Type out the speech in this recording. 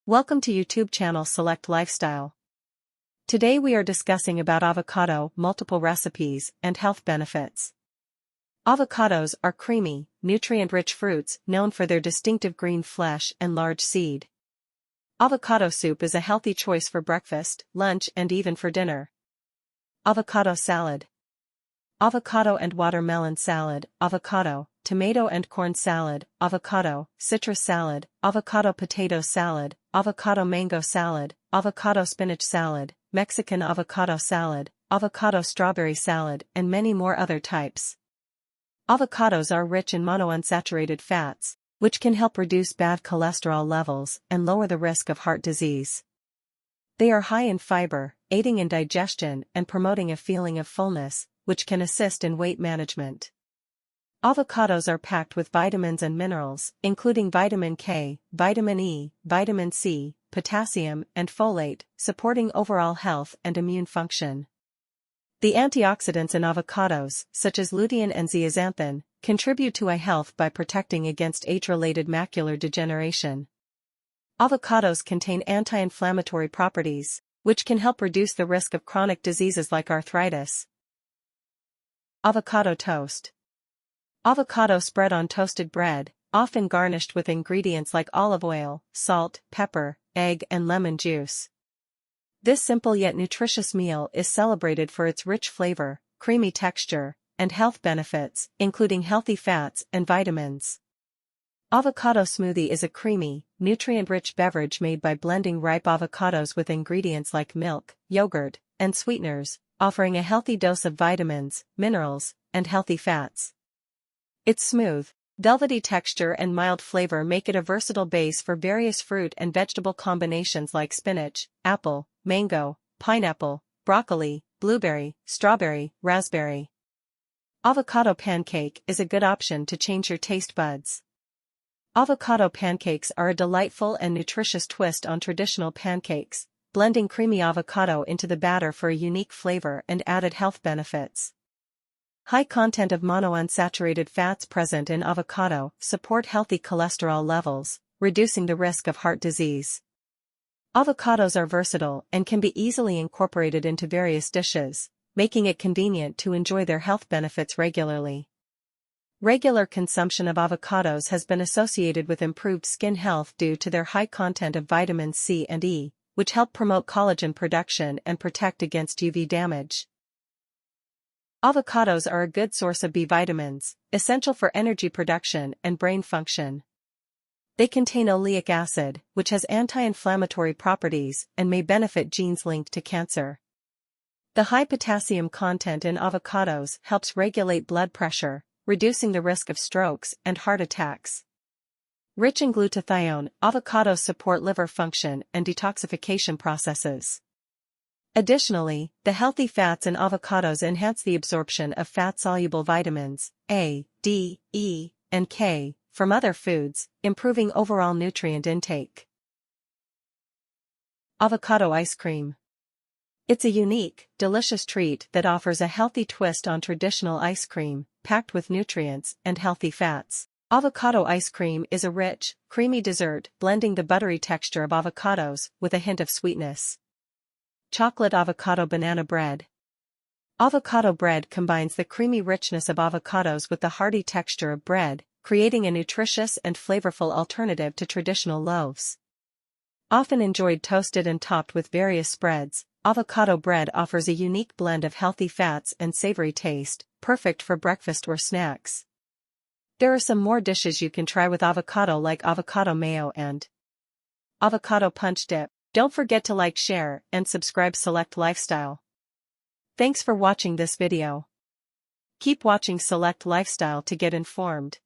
Welcome to YouTube channel Select Lifestyle. Today we are discussing about avocado, multiple recipes, and health benefits. Avocados are creamy, nutrient-rich fruits known for their distinctive green flesh and large seed. Avocado soup is a healthy choice for breakfast, lunch, and even for dinner. Avocado salad. Avocado and watermelon salad, avocado, tomato and corn salad, avocado, citrus salad, avocado potato salad, avocado mango salad, avocado spinach salad, Mexican avocado salad, avocado strawberry salad, and many more other types. Avocados are rich in monounsaturated fats, which can help reduce bad cholesterol levels and lower the risk of heart disease. They are high in fiber, aiding in digestion and promoting a feeling of fullness, which can assist in weight management. Avocados are packed with vitamins and minerals, including vitamin K, vitamin E, vitamin C, potassium, and folate, supporting overall health and immune function. The antioxidants in avocados, such as lutein and zeaxanthin, contribute to eye health by protecting against age-related macular degeneration. Avocados contain anti-inflammatory properties, which can help reduce the risk of chronic diseases like arthritis. Avocado toast. Avocado spread on toasted bread, often garnished with ingredients like olive oil, salt, pepper, egg, and lemon juice. This simple yet nutritious meal is celebrated for its rich flavor, creamy texture, and health benefits, including healthy fats and vitamins. Avocado smoothie is a creamy, nutrient-rich beverage made by blending ripe avocados with ingredients like milk, yogurt, and sweeteners, offering a healthy dose of vitamins, minerals, and healthy fats. Its smooth, velvety texture and mild flavor make it a versatile base for various fruit and vegetable combinations like spinach, apple, mango, pineapple, broccoli, blueberry, strawberry, raspberry. Avocado pancake is a good option to change your taste buds. Avocado pancakes are a delightful and nutritious twist on traditional pancakes, blending creamy avocado into the batter for a unique flavor and added health benefits. High content of monounsaturated fats present in avocado support healthy cholesterol levels, reducing the risk of heart disease. Avocados are versatile and can be easily incorporated into various dishes, making it convenient to enjoy their health benefits regularly. Regular consumption of avocados has been associated with improved skin health due to their high content of vitamins C and E, which help promote collagen production and protect against UV damage. Avocados are a good source of B vitamins, essential for energy production and brain function. They contain oleic acid, which has anti-inflammatory properties and may benefit genes linked to cancer. The high potassium content in avocados helps regulate blood pressure, reducing the risk of strokes and heart attacks. Rich in glutathione, avocados support liver function and detoxification processes. Additionally, the healthy fats in avocados enhance the absorption of fat-soluble vitamins A, D, E, and K from other foods, improving overall nutrient intake. Avocado ice cream. It's a unique, delicious treat that offers a healthy twist on traditional ice cream, packed with nutrients and healthy fats. Avocado ice cream is a rich, creamy dessert blending the buttery texture of avocados with a hint of sweetness. Chocolate avocado banana bread. Avocado bread combines the creamy richness of avocados with the hearty texture of bread, creating a nutritious and flavorful alternative to traditional loaves. Often enjoyed toasted and topped with various spreads, avocado bread offers a unique blend of healthy fats and savory taste, perfect for breakfast or snacks. There are some more dishes you can try with avocado like avocado mayo and avocado punch dip. Don't forget to like, share, and subscribe Select Lifestyle. Thanks for watching this video. Keep watching Select Lifestyle to get informed.